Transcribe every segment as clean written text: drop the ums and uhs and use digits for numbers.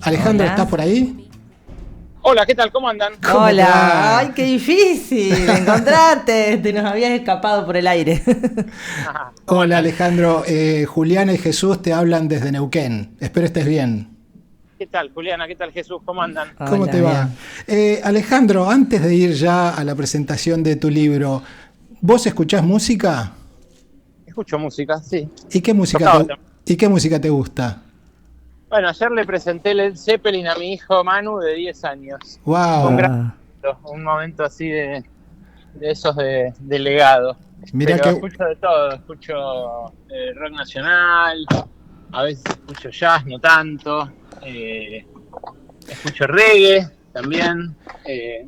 Alejandro, ¿estás por ahí? Hola, ¿qué tal? ¿Cómo andan? Hola, ay, qué difícil encontrarte, te nos habías escapado por el aire. Hola Alejandro, Juliana y Jesús te hablan desde Neuquén, espero estés bien. ¿Qué tal, Juliana? ¿Qué tal, Jesús? ¿Cómo andan? ¿Cómo Hola, te va? Alejandro, antes de ir ya a la presentación de tu libro, ¿vos escuchás música? Escucho música, sí. ¿Y qué música Tocaba te, y qué música te gusta? Bueno, ayer le presenté Led Zeppelin a mi hijo Manu de 10 años. Fue un Wow, gran momento, un momento así de esos de legado. mira Pero que escucho de todo, escucho rock nacional, a veces escucho jazz, no tanto, escucho reggae también.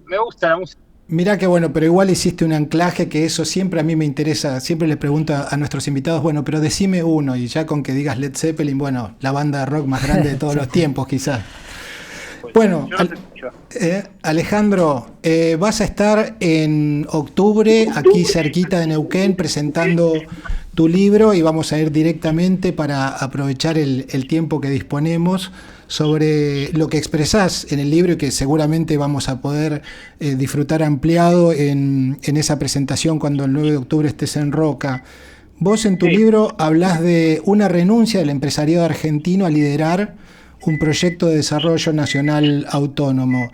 Me gusta la música. Mirá que bueno, pero igual hiciste un anclaje que eso siempre a mí me interesa, siempre le pregunto a nuestros invitados, bueno, pero decime uno y ya con que digas Led Zeppelin, bueno, la banda de rock más grande de todos los tiempos quizás. Pues, Bueno, yo no te escucho. Alejandro, vas a estar en octubre aquí cerquita de Neuquén presentando tu libro y vamos a ir directamente para aprovechar el tiempo que disponemos sobre lo que expresás en el libro y que seguramente vamos a poder disfrutar ampliado en esa presentación cuando el 9 de octubre estés en Roca. Vos en tu libro hablás de una renuncia del empresariado argentino a liderar un proyecto de desarrollo nacional autónomo.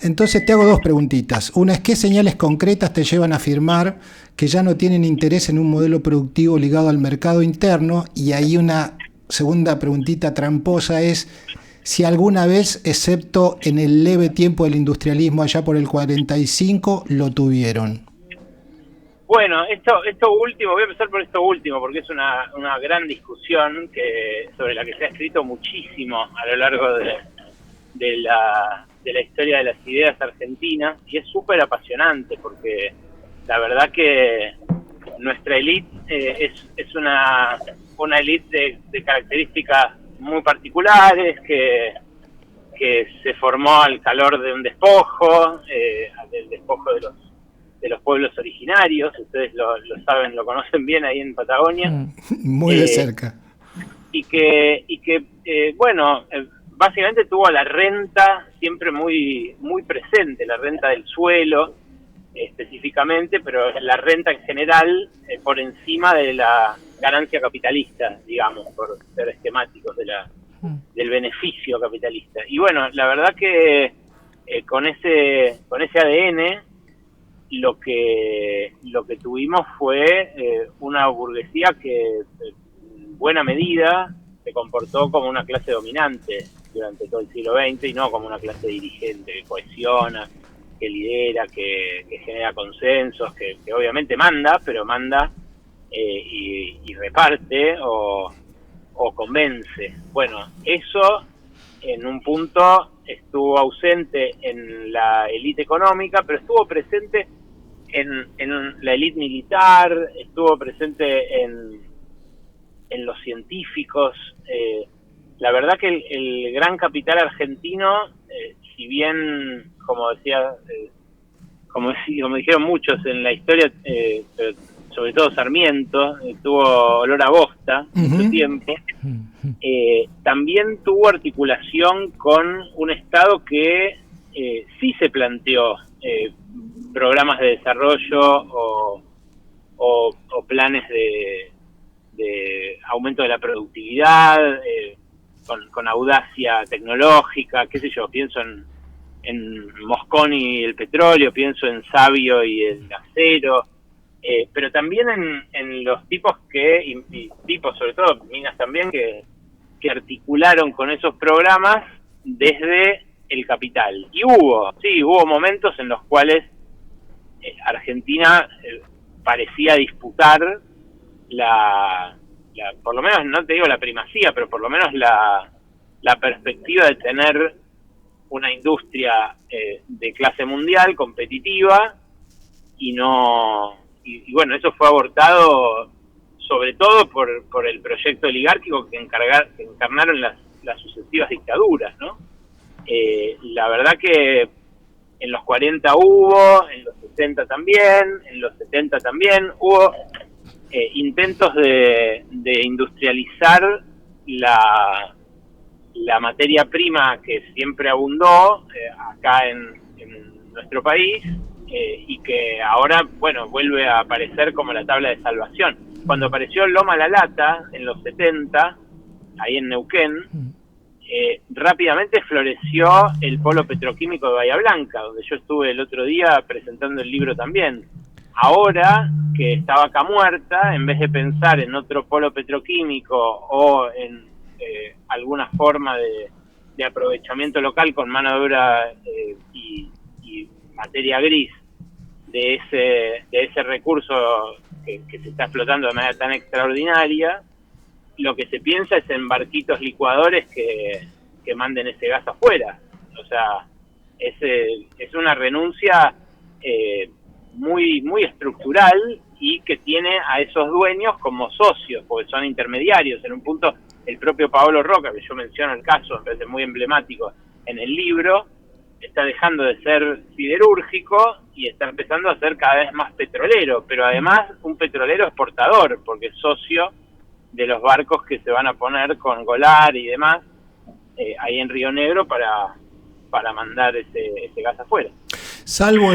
Entonces te hago dos preguntitas. Una es, ¿qué señales concretas te llevan a afirmar que ya no tienen interés en un modelo productivo ligado al mercado interno? Y ahí una segunda preguntita tramposa es, si alguna vez, excepto en el leve tiempo del industrialismo allá por el 45, lo tuvieron. Bueno, esto último, voy a empezar por esto último, porque es una gran discusión sobre la que se ha escrito muchísimo a lo largo de la historia de las ideas argentinas, y es súper apasionante, porque la verdad que nuestra élite es una élite de características muy particulares, que se formó al calor de un despojo, del despojo de los pueblos originarios. Ustedes lo saben, lo conocen bien ahí en Patagonia. Muy de cerca. Y que bueno, básicamente tuvo la renta siempre muy presente, la renta del suelo específicamente, pero la renta en general por encima de la ganancia capitalista, digamos, por ser esquemáticos del beneficio capitalista. Y bueno, la verdad que con ese ADN lo que tuvimos fue una burguesía que en buena medida se comportó como una clase dominante durante todo el siglo XX y no como una clase dirigente que cohesiona, que lidera, que genera consensos, que obviamente manda, pero manda y reparte o convence. Bueno, eso en un punto estuvo ausente en la élite económica, pero estuvo presente en la élite militar, estuvo presente en los científicos. La verdad que el gran capital argentino, si bien, como decía, como dijeron muchos en la historia, sobre todo Sarmiento, tuvo olor a bosta mucho tiempo, también tuvo articulación con un Estado que sí se planteó programas de desarrollo o planes de aumento de la productividad, con audacia tecnológica, qué sé yo, pienso en Mosconi y el petróleo, pienso en Savio y el acero, pero también en los tipos y tipos, sobre todo minas también, que articularon con esos programas desde el capital. Y hubo momentos en los cuales Argentina parecía disputar por lo menos, no te digo la primacía, pero por lo menos la perspectiva de tener una industria de clase mundial, competitiva, y bueno, eso fue abortado sobre todo por el proyecto oligárquico que encarnaron las sucesivas dictaduras, ¿no? La verdad que en los 40 hubo, en los 60 también, en los 70 también hubo intentos de industrializar la materia prima que siempre abundó acá en nuestro país, y que ahora, bueno, vuelve a aparecer como la tabla de salvación. Cuando apareció Loma La Lata en los 70, ahí en Neuquén, rápidamente floreció el polo petroquímico de Bahía Blanca, donde yo estuve el otro día presentando el libro también. Ahora que está Vaca Muerta, en vez de pensar en otro polo petroquímico o en alguna forma de aprovechamiento local con mano de obra y materia gris de ese recurso que se está explotando de manera tan extraordinaria, lo que se piensa es en barquitos licuadores que manden ese gas afuera. O sea, es una renuncia muy muy estructural, y que tiene a esos dueños como socios, porque son intermediarios. En un punto, el propio Paolo Roca, que yo menciono el caso, me parece muy emblemático en el libro, está dejando de ser siderúrgico y está empezando a ser cada vez más petrolero, pero además un petrolero exportador, porque es socio de los barcos que se van a poner con Golar y demás ahí en Río Negro para mandar ese gas afuera. Salvo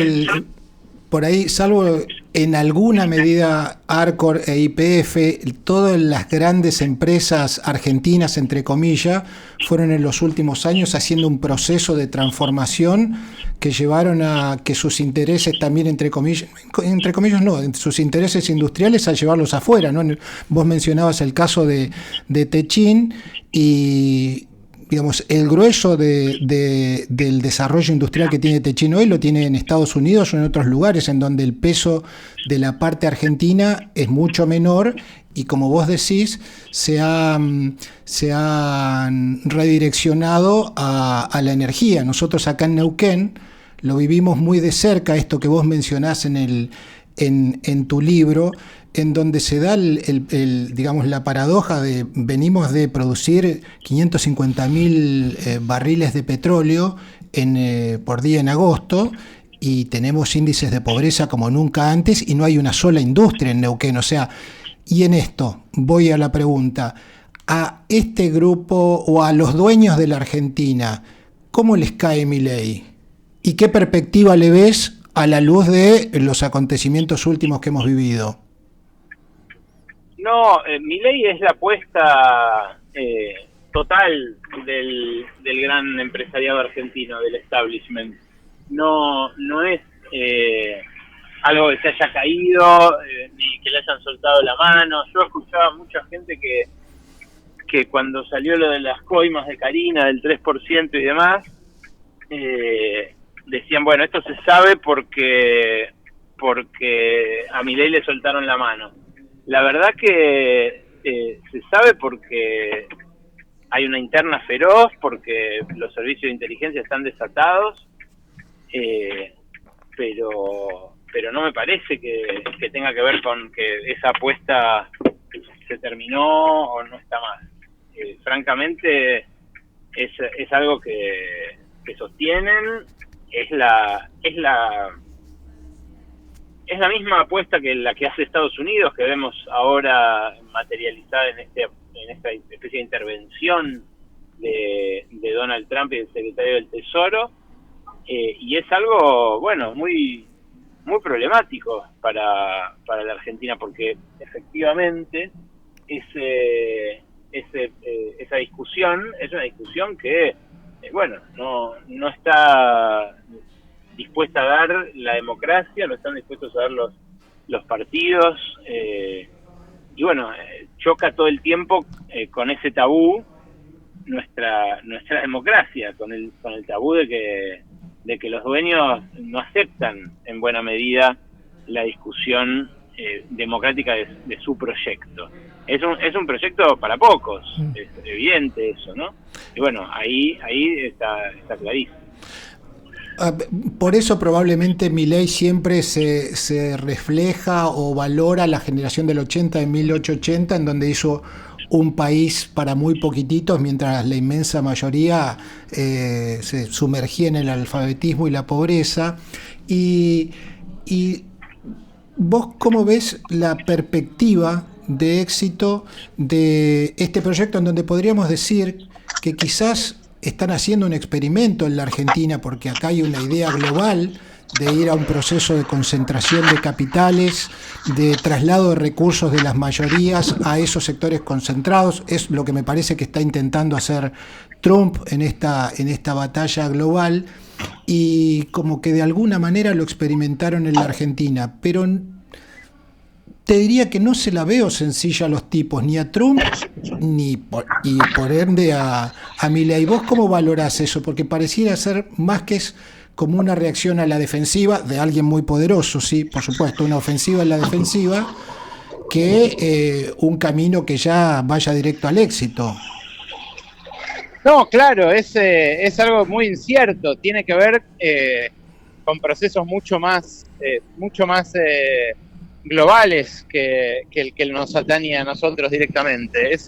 en alguna medida Arcor e YPF, todas las grandes empresas argentinas, entre comillas, fueron en los últimos años haciendo un proceso de transformación que llevaron a que sus intereses también, entre comillas no, sus intereses industriales, a llevarlos afuera, ¿no? Vos mencionabas el caso de Techin, y digamos, el grueso del desarrollo industrial que tiene Techin hoy lo tiene en Estados Unidos o en otros lugares, en donde el peso de la parte argentina es mucho menor, y como vos decís, se han redireccionado a la energía. Nosotros acá en Neuquén lo vivimos muy de cerca, esto que vos mencionás en tu libro, en donde se da digamos, la paradoja de venimos de producir 550.000 barriles de petróleo por día en agosto, y tenemos índices de pobreza como nunca antes, y no hay una sola industria en Neuquén. O sea, y en esto voy a la pregunta: a este grupo o a los dueños de la Argentina, ¿cómo les cae Milei? ¿Y qué perspectiva le ves a la luz de los acontecimientos últimos que hemos vivido? No, Milei es la apuesta total del gran empresariado argentino, del establishment. No es algo que se haya caído, ni que le hayan soltado la mano. Yo escuchaba a mucha gente que cuando salió lo de las coimas de Carina, del 3% y demás, decían, bueno, esto se sabe porque a Milei le soltaron la mano. La verdad que se sabe porque hay una interna feroz, porque los servicios de inteligencia están desatados, pero no me parece que tenga que ver con que esa apuesta se terminó o no está más. Francamente es algo que sostienen, es la misma apuesta que la que hace Estados Unidos, que vemos ahora materializada en esta especie de intervención de Donald Trump y del secretario del Tesoro, y es algo, bueno, muy muy problemático para la Argentina, porque efectivamente esa discusión es una discusión que bueno, no está dispuesta a dar la democracia, no están dispuestos a dar los partidos, y bueno, choca todo el tiempo con ese tabú nuestra democracia, con el tabú de que los dueños no aceptan en buena medida la discusión democrática de su proyecto. Es un proyecto para pocos, es evidente eso, ¿no? Y bueno, ahí está clarísimo. Por eso probablemente Milei siempre se refleja o valora la generación del 80, de 1880, en donde hizo un país para muy poquititos, mientras la inmensa mayoría se sumergía en el alfabetismo y la pobreza. Y ¿vos cómo ves la perspectiva de éxito de este proyecto, en donde podríamos decir que quizás están haciendo un experimento en la Argentina, porque acá hay una idea global de ir a un proceso de concentración de capitales, de traslado de recursos de las mayorías a esos sectores concentrados. Es lo que me parece que está intentando hacer Trump en esta batalla global, y como que de alguna manera lo experimentaron en la Argentina, pero te diría que no se la veo sencilla a los tipos, ni a Trump, y por ende a Milei. ¿Vos cómo valorás eso? Porque pareciera ser más que es como una reacción a la defensiva de alguien muy poderoso, sí, por supuesto, una ofensiva en la defensiva, que un camino que ya vaya directo al éxito. No, claro, es algo muy incierto, tiene que ver con procesos mucho más globales que el que nos atañe a nosotros directamente. Es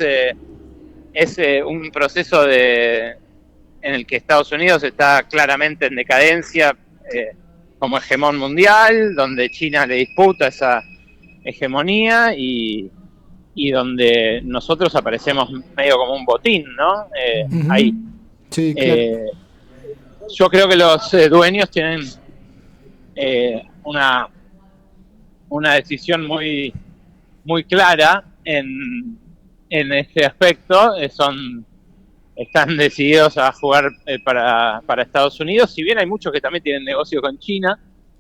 un proceso en el que Estados Unidos está claramente en decadencia como hegemón mundial, donde China le disputa esa hegemonía y donde nosotros aparecemos medio como un botín, ¿no? Ahí. Sí, claro. Yo creo que los dueños tienen una decisión muy, muy clara en este aspecto. Están decididos a jugar para Estados Unidos, si bien hay muchos que también tienen negocio con China,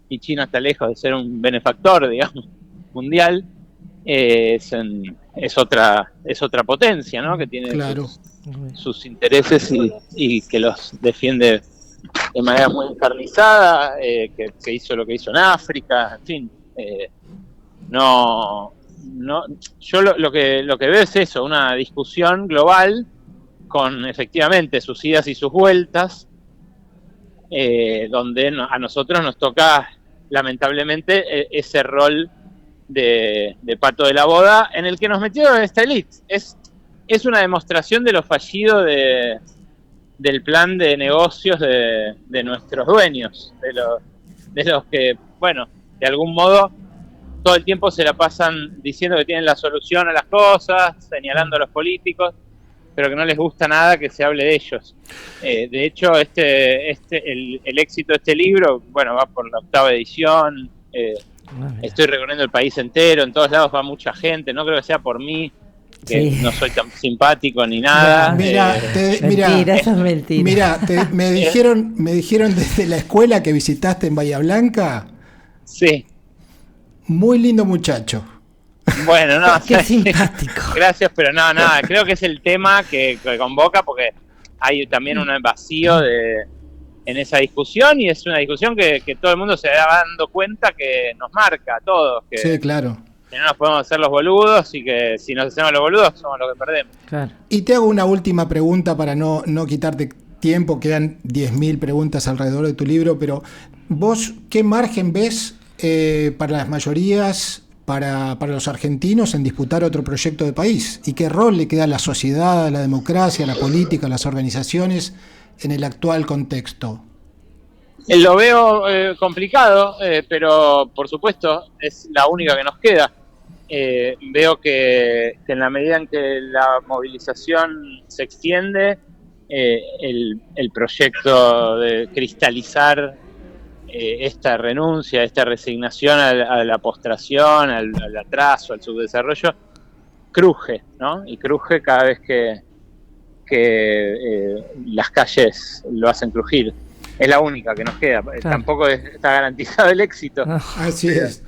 y China está lejos de ser un benefactor, digamos, mundial. Es otra potencia, ¿no? Que tiene claro. sus intereses y que los defiende de manera muy encarnizada, que hizo lo que hizo en África, en fin. Yo lo que veo es eso, una discusión global con efectivamente sus idas y sus vueltas, donde a nosotros nos toca lamentablemente ese rol de pato de la boda en el que nos metieron esta élite. Es una demostración de lo fallido del plan de negocios de nuestros dueños, de los que, bueno, de algún modo todo el tiempo se la pasan diciendo que tienen la solución a las cosas, señalando a los políticos, pero que no les gusta nada que se hable de ellos. De hecho, el éxito de este libro, bueno, va por la 8ª edición. Estoy recorriendo el país entero, en todos lados va mucha gente, no creo que sea por mí, que no soy tan simpático ni nada. Mentira, eso es mentira. Mira, me dijeron desde la escuela que visitaste en Bahía Blanca. Sí. Muy lindo muchacho. Bueno, no, qué simpático. Gracias, pero nada, creo que es el tema que convoca, porque hay también un vacío en esa discusión, y es una discusión que todo el mundo se va dando cuenta que nos marca a todos. Que, sí, claro. Que no nos podemos hacer los boludos, y que si nos hacemos los boludos somos los que perdemos. Claro. Y te hago una última pregunta para no quitarte tiempo, quedan 10.000 preguntas alrededor de tu libro, pero vos, ¿qué margen ves para las mayorías, para los argentinos en disputar otro proyecto de país? ¿Y qué rol le queda a la sociedad, a la democracia, a la política, a las organizaciones en el actual contexto? Lo veo complicado, pero por supuesto es la única que nos queda. Veo que en la medida en que la movilización se extiende, el proyecto de cristalizar esta renuncia, esta resignación a la postración, al atraso, al subdesarrollo, cruje, ¿no? Y cruje cada vez que las calles lo hacen crujir. Es la única que nos queda. Claro. Tampoco está garantizado el éxito. Así es.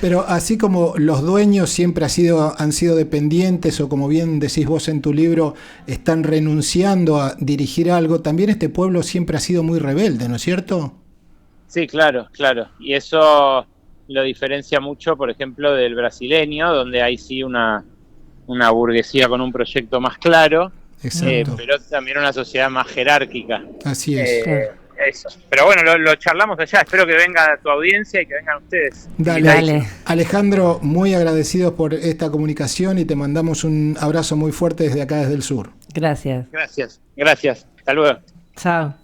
Pero así como los dueños siempre han sido dependientes, o como bien decís vos en tu libro, están renunciando a dirigir algo, también este pueblo siempre ha sido muy rebelde, ¿no es cierto? Sí, claro. Y eso lo diferencia mucho, por ejemplo, del brasileño, donde hay sí una burguesía con un proyecto más claro, pero también una sociedad más jerárquica. Así es. Eso. Pero bueno, lo charlamos allá. Espero que venga tu audiencia y que vengan ustedes. Dale. Alejandro, muy agradecidos por esta comunicación, y te mandamos un abrazo muy fuerte desde acá, desde el sur. Gracias. Gracias. Hasta luego. Chao.